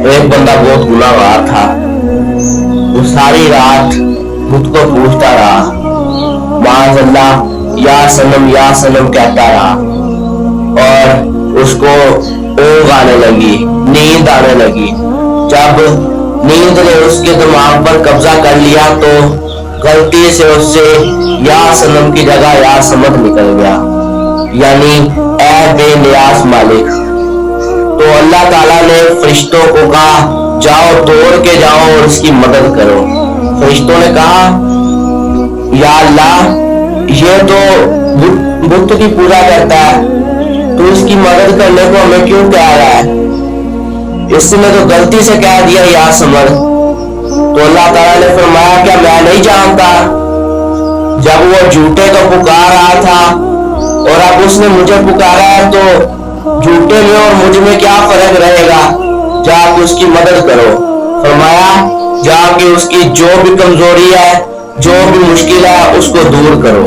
ایک بندہ بہت گناہگار تھا، وہ ساری رات خود کو پوچھتا رہا، معاذ اللہ یا سنم کہتا رہا، اور اس کو اونگ آنے لگی، نیند آنے لگی۔ جب نیند نے اس کے دماغ پر قبضہ کر لیا تو غلطی سے اس سے یا سنم کی جگہ یا سمد نکل گیا، یعنی اے بے نیاز مالک۔ تو اللہ تعالیٰ نے فرشتوں کو کہا، جاؤ دوڑ کے جاؤ اور اس کی مدد کرو۔ فرشتوں نے کہا، یا اللہ یہ تو بت کی پوجا کرتا ہے، تو اس کی مدد کرنے کو ہمیں کیوں کہہ رہا ہے؟ اس نے تو غلطی سے کہہ دیا یا سمجھ۔ تو اللہ تعالیٰ نے فرمایا، کیا میں نہیں جانتا؟ جب وہ جھوٹے کو پکار رہا تھا اور اب اس نے مجھے پکارا ہے، تو جھوٹے میں اور مجھ میں کیا فرق رہے گا؟ جا کے اس کی مدد کرو۔ فرمایا، جا کے اس کی جو بھی کمزوری ہے، جو بھی مشکل ہے، اس کو دور کرو۔